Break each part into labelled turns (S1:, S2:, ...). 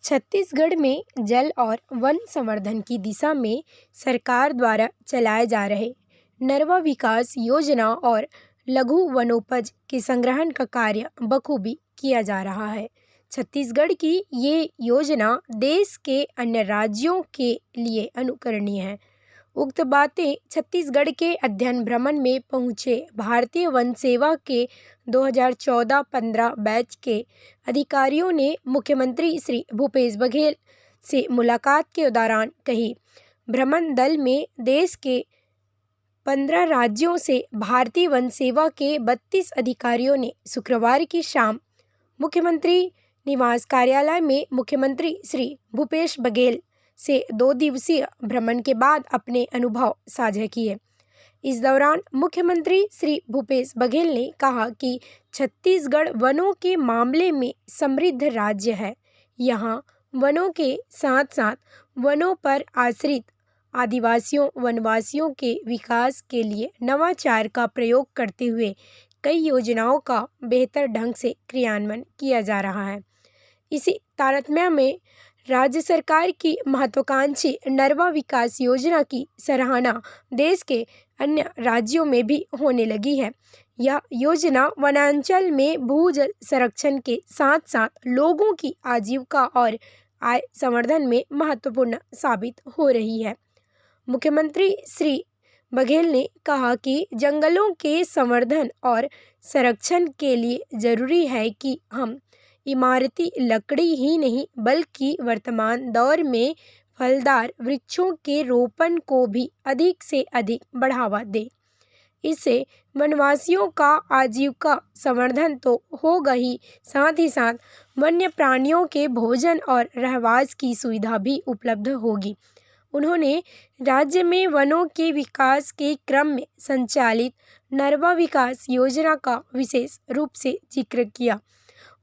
S1: छत्तीसगढ़ में जल और वन संवर्धन की दिशा में सरकार द्वारा चलाए जा रहे नरवा विकास योजना और लघु वनोपज के संग्रहण का कार्य बखूबी किया जा रहा है। छत्तीसगढ़ की ये योजना देश के अन्य राज्यों के लिए अनुकरणीय है। उक्त बातें छत्तीसगढ़ के अध्ययन भ्रमण में पहुंचे भारतीय वन सेवा के 2014-15 बैच के अधिकारियों ने मुख्यमंत्री श्री भूपेश बघेल से मुलाकात के दौरान कही। भ्रमण दल में देश के 15 राज्यों से भारतीय वन सेवा के 32 अधिकारियों ने शुक्रवार की शाम मुख्यमंत्री निवास कार्यालय में मुख्यमंत्री श्री भूपेश बघेल से 2 दिवसीय भ्रमण के बाद अपने अनुभव साझा किए। इस दौरान मुख्यमंत्री श्री भूपेश बघेल ने कहा कि छत्तीसगढ़ वनों के मामले में समृद्ध राज्य है। यहाँ वनों के साथ साथ वनों पर आश्रित आदिवासियों वनवासियों के विकास के लिए नवाचार का प्रयोग करते हुए कई योजनाओं का बेहतर ढंग से क्रियान्वयन किया जा रहा है। इसी तारतम्य में राज्य सरकार की महत्वाकांक्षी नरवा विकास योजना की सराहना देश के अन्य राज्यों में भी होने लगी है। यह योजना वनांचल में भूजल संरक्षण के साथ साथ लोगों की आजीविका और आय संवर्धन में महत्वपूर्ण साबित हो रही है। मुख्यमंत्री श्री बघेल ने कहा कि जंगलों के संवर्धन और संरक्षण के लिए जरूरी है कि हम इमारती लकड़ी ही नहीं बल्कि वर्तमान दौर में फलदार वृक्षों के रोपण को भी अधिक से अधिक बढ़ावा दें। इससे वनवासियों का आजीविका संवर्धन तो होगा ही साथ वन्य प्राणियों के भोजन और रहवास की सुविधा भी उपलब्ध होगी। उन्होंने राज्य में वनों के विकास के क्रम में संचालित नरवा विकास योजना का विशेष रूप से जिक्र किया।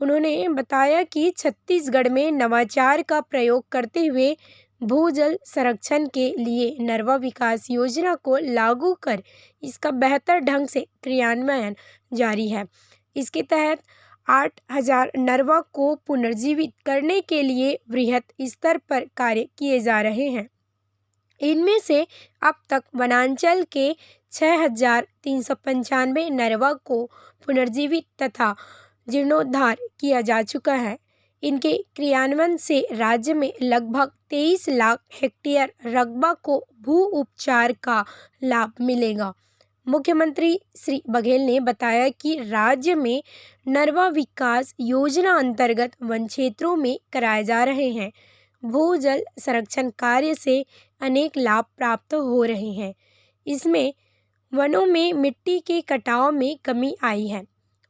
S1: उन्होंने बताया कि छत्तीसगढ़ में नवाचार का प्रयोग करते हुए भूजल संरक्षण के लिए नरवा विकास योजना को लागू कर इसका बेहतर ढंग से क्रियान्वयन जारी है। इसके तहत 8,000 नरवा को पुनर्जीवित करने के लिए वृहद स्तर पर कार्य किए जा रहे हैं। इनमें से अब तक वनांचल के 6,395 नरवा को पुनर्जीवित तथा जीर्णोद्धार किया जा चुका है। इनके क्रियान्वयन से राज्य में लगभग 23 लाख हेक्टेयर रकबा को भू उपचार का लाभ मिलेगा। मुख्यमंत्री श्री बघेल ने बताया कि राज्य में नरवा विकास योजना अंतर्गत वन क्षेत्रों में कराए जा रहे हैं भूजल संरक्षण कार्य से अनेक लाभ प्राप्त हो रहे हैं। इसमें वनों में मिट्टी के कटाव में कमी आई है।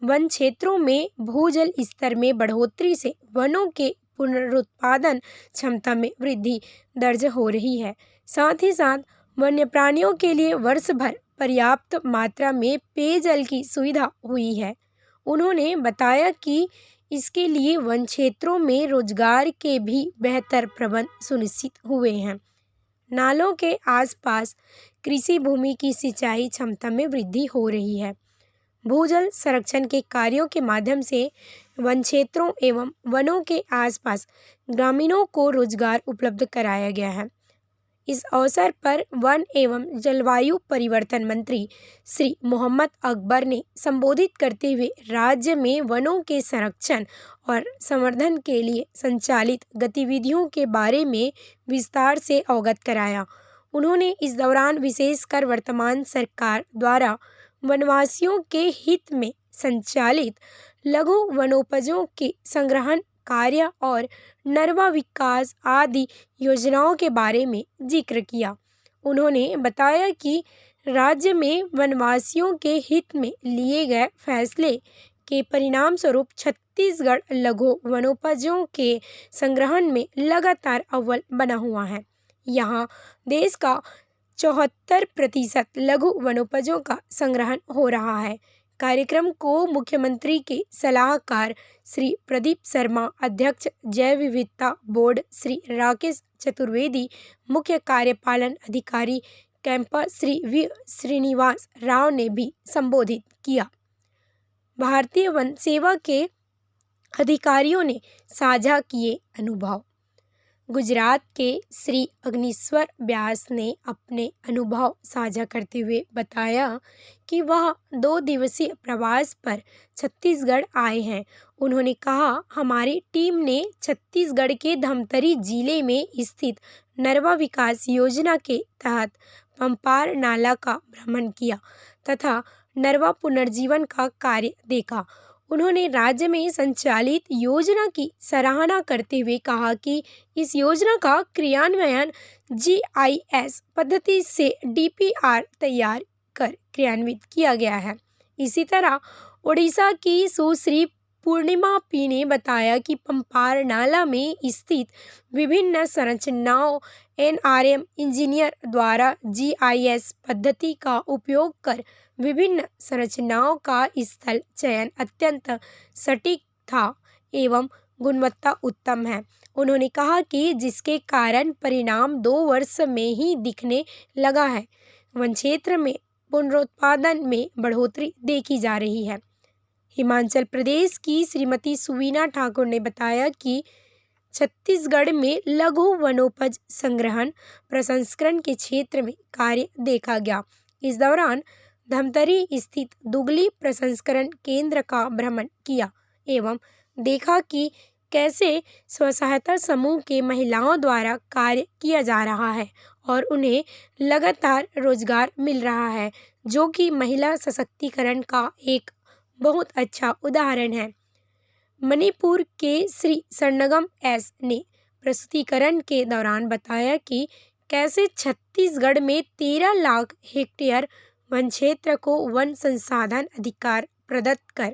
S1: वन क्षेत्रों में भूजल स्तर में बढ़ोतरी से वनों के पुनरुत्पादन क्षमता में वृद्धि दर्ज हो रही है। साथ ही साथ वन्य प्राणियों के लिए वर्ष भर पर्याप्त मात्रा में पेयजल की सुविधा हुई है। उन्होंने बताया कि इसके लिए वन क्षेत्रों में रोजगार के भी बेहतर प्रबंध सुनिश्चित हुए हैं। नालों के आसपास कृषि भूमि की सिंचाई क्षमता में वृद्धि हो रही है। भूजल संरक्षण के कार्यों के माध्यम से वन क्षेत्रों एवं वनों के आसपास ग्रामीणों को रोजगार उपलब्ध कराया गया है। इस अवसर पर वन एवं जलवायु परिवर्तन मंत्री श्री मोहम्मद अकबर ने संबोधित करते हुए राज्य में वनों के संरक्षण और संवर्धन के लिए संचालित गतिविधियों के बारे में विस्तार से अवगत कराया। उन्होंने इस दौरान विशेषकर वर्तमान सरकार द्वारा वनवासियों के हित में संचालित लघु वनोपजों के संग्रहण कार्य और नरवा विकास आदि योजनाओं के बारे में जिक्र किया। उन्होंने बताया कि राज्य में वनवासियों के हित में लिए गए फैसले के परिणाम स्वरूप छत्तीसगढ़ लघु वनोपजों के संग्रहण में लगातार अव्वल बना हुआ है। यहाँ देश का 74% लघु वनोपजों का संग्रहण हो रहा है। कार्यक्रम को मुख्यमंत्री के सलाहकार श्री प्रदीप शर्मा, अध्यक्ष जैव विविधता बोर्ड श्री राकेश चतुर्वेदी, मुख्य कार्यपालन अधिकारी कैंपस श्री वी श्रीनिवास राव ने भी संबोधित किया। भारतीय वन सेवा के अधिकारियों ने साझा किए अनुभव। गुजरात के श्री अग्निश्वर व्यास ने अपने अनुभव साझा करते हुए बताया कि वह 2 दिवसीय प्रवास पर छत्तीसगढ़ आए हैं। उन्होंने कहा, हमारी टीम ने छत्तीसगढ़ के धमतरी जिले में स्थित नरवा विकास योजना के तहत पंपार नाला का भ्रमण किया तथा नरवा पुनर्जीवन का कार्य देखा। उन्होंने राज्य में संचालित योजना की सराहना करते हुए कहा कि इस योजना का क्रियान्वयन जीआईएस पद्धति से डीपीआर तैयार कर क्रियान्वित किया गया है। इसी तरह ओडिशा की सुश्री पूर्णिमा पी ने बताया कि पंपार नाला में स्थित विभिन्न संरचनाओं एनआरएम इंजीनियर द्वारा जीआईएस पद्धति का उपयोग कर विभिन्न संरचनाओं का स्थल चयन अत्यंत सटीक था एवं गुणवत्ता उत्तम है। उन्होंने कहा कि जिसके कारण परिणाम 2 वर्ष में ही दिखने लगा है। वन क्षेत्र में पुनरुत्पादन में बढ़ोतरी देखी जा रही है। हिमाचल प्रदेश की श्रीमती सुवीना ठाकुर ने बताया कि छत्तीसगढ़ में लघु वनोपज संग्रहण प्रसंस्करण के क्षेत्र में कार्य देखा गया। इस दौरान धमतरी स्थित दुगली प्रसंस्करण केंद्र का भ्रमण किया एवं देखा कि कैसे स्वसहायता समूह के महिलाओं द्वारा कार्य किया जा रहा है और उन्हें लगातार रोजगार मिल रहा है, जो कि महिला सशक्तिकरण का एक बहुत अच्छा उदाहरण है। मणिपुर के श्री सर्नगम एस ने प्रस्तुतिकरण के दौरान बताया कि कैसे छत्तीसगढ़ में 13 लाख हेक्टेयर वन क्षेत्र को वन संसाधन अधिकार प्रदत्त कर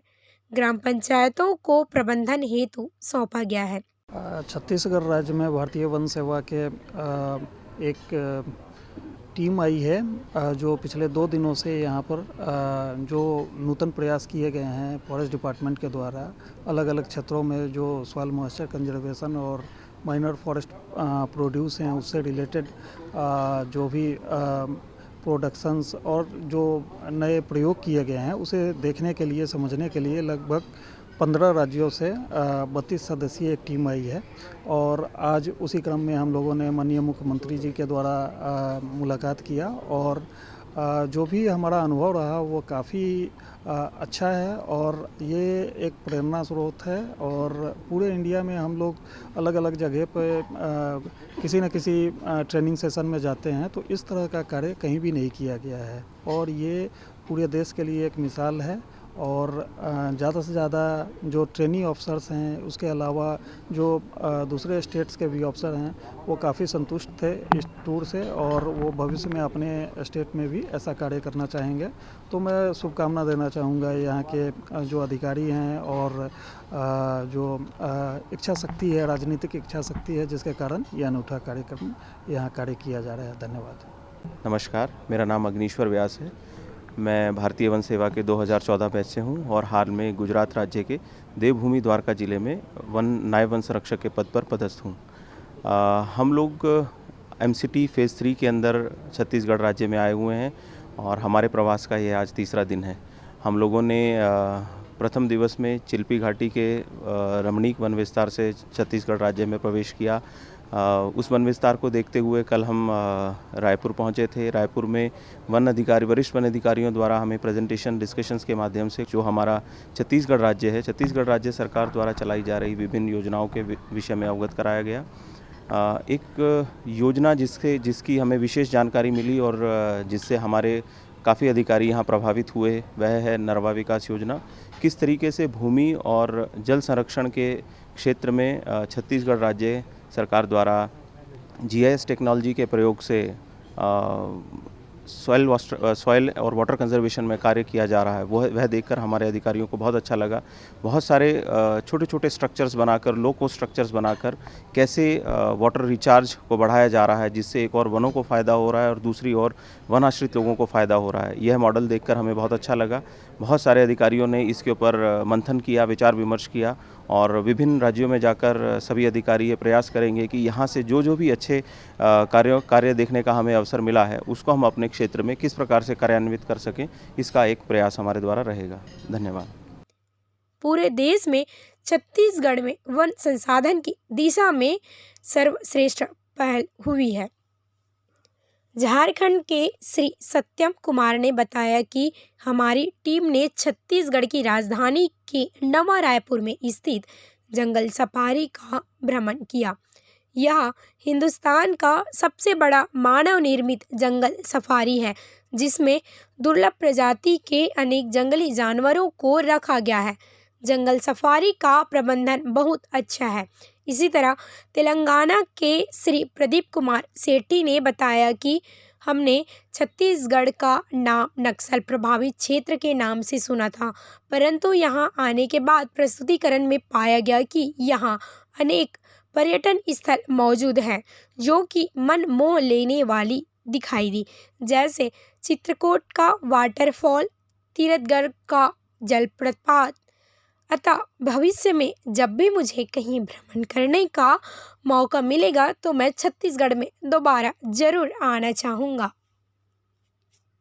S1: ग्राम पंचायतों को प्रबंधन हेतु सौंपा गया है।
S2: छत्तीसगढ़ राज्य में भारतीय वन सेवा के एक टीम आई है जो पिछले 2 दिनों से यहाँ पर जो नूतन प्रयास किए गए हैं फॉरेस्ट डिपार्टमेंट के द्वारा अलग अलग क्षेत्रों में जो सॉइल मॉइस्चर कंजर्वेशन और माइनर फॉरेस्ट प्रोड्यूस हैं उससे रिलेटेड जो भी प्रोडक्शंस और जो नए प्रयोग किए गए हैं उसे देखने के लिए समझने के लिए लगभग 15 राज्यों से 32 सदस्यीय एक टीम आई है और आज उसी क्रम में हम लोगों ने माननीय मुख्यमंत्री जी के द्वारा मुलाकात किया और जो भी हमारा अनुभव रहा वो काफ़ी अच्छा है और ये एक प्रेरणा स्रोत है और पूरे इंडिया में हम लोग अलग अलग जगह पे किसी न किसी ट्रेनिंग सेशन में जाते हैं तो इस तरह का कार्य कहीं भी नहीं किया गया है और ये पूरे देश के लिए एक मिसाल है और ज़्यादा से ज़्यादा जो ट्रेनी ऑफिसर्स हैं उसके अलावा जो दूसरे स्टेट्स के भी अफसर हैं वो काफ़ी संतुष्ट थे इस टूर से और वो भविष्य में अपने स्टेट में भी ऐसा कार्य करना चाहेंगे। तो मैं शुभकामना देना चाहूँगा यहाँ के जो अधिकारी हैं और जो इच्छा शक्ति है, राजनीतिक इच्छा शक्ति है जिसके कारण ये अनूठा कार्यक्रम यहाँ कार्य किया जा रहा है। धन्यवाद।
S3: नमस्कार, मेरा नाम अग्निश्वर व्यास है। मैं भारतीय वन सेवा के 2014 बैच से हूँ और हाल में गुजरात राज्य के देवभूमि द्वारका जिले में नायब वन संरक्षक के पद पर पदस्थ हूँ। हम लोग MCT फेज़ 3 के अंदर छत्तीसगढ़ राज्य में आए हुए हैं और हमारे प्रवास का ये आज तीसरा दिन है। हम लोगों ने प्रथम दिवस में चिल्पी घाटी के रमणीक वन विस्तार से छत्तीसगढ़ राज्य में प्रवेश किया। उस वन विस्तार को देखते हुए कल हम रायपुर पहुंचे थे। रायपुर में वरिष्ठ वन अधिकारियों द्वारा हमें प्रेजेंटेशन डिस्कशंस के माध्यम से जो हमारा छत्तीसगढ़ राज्य है, छत्तीसगढ़ राज्य सरकार द्वारा चलाई जा रही विभिन्न योजनाओं के विषय में अवगत कराया गया। एक योजना जिसकी हमें विशेष जानकारी मिली और जिससे हमारे काफ़ी अधिकारी यहाँ प्रभावित हुए, वह है नरवा विकास योजना। किस तरीके से भूमि और जल संरक्षण के क्षेत्र में छत्तीसगढ़ राज्य सरकार द्वारा GIS टेक्नोलॉजी के प्रयोग से सॉइल और वाटर कंजर्वेशन में कार्य किया जा रहा है, वह देखकर हमारे अधिकारियों को बहुत अच्छा लगा। बहुत सारे छोटे छोटे स्ट्रक्चर्स बनाकर, लो कोस्ट स्ट्रक्चर्स बनाकर कैसे वाटर रिचार्ज को बढ़ाया जा रहा है, जिससे एक और वनों को फ़ायदा हो रहा है और दूसरी ओर वन आश्रित लोगों को फ़ायदा हो रहा है। यह मॉडल देखकर हमें बहुत अच्छा लगा। बहुत सारे अधिकारियों ने इसके ऊपर मंथन किया, विचार विमर्श किया और विभिन्न राज्यों में जाकर सभी अधिकारी ये प्रयास करेंगे कि यहाँ से जो भी अच्छे कार्य देखने का हमें अवसर मिला है उसको हम अपने क्षेत्र में किस प्रकार से कार्यान्वित कर सकें, इसका एक प्रयास हमारे द्वारा रहेगा। धन्यवाद।
S1: पूरे देश में छत्तीसगढ़ में वन संसाधन की दिशा में सर्वश्रेष्ठ पहल हुई है। झारखंड के श्री सत्यम कुमार ने बताया कि हमारी टीम ने छत्तीसगढ़ की राजधानी के नवा रायपुर में स्थित जंगल सफारी का भ्रमण किया। यह हिंदुस्तान का सबसे बड़ा मानव निर्मित जंगल सफारी है, जिसमें दुर्लभ प्रजाति के अनेक जंगली जानवरों को रखा गया है। जंगल सफारी का प्रबंधन बहुत अच्छा है। इसी तरह तेलंगाना के श्री प्रदीप कुमार सेठी ने बताया कि हमने छत्तीसगढ़ का नाम नक्सल प्रभावित क्षेत्र के नाम से सुना था, परंतु यहाँ आने के बाद प्रस्तुतिकरण में पाया गया कि यहाँ अनेक पर्यटन स्थल मौजूद हैं जो कि मन मोह लेने वाली दिखाई दी, जैसे चित्रकूट का वाटरफॉल, तीरथगढ़ का जलप्रपात। अतः भविष्य में जब भी मुझे कहीं भ्रमण करने का मौका मिलेगा तो मैं छत्तीसगढ़ में दोबारा जरूर आना चाहूँगा।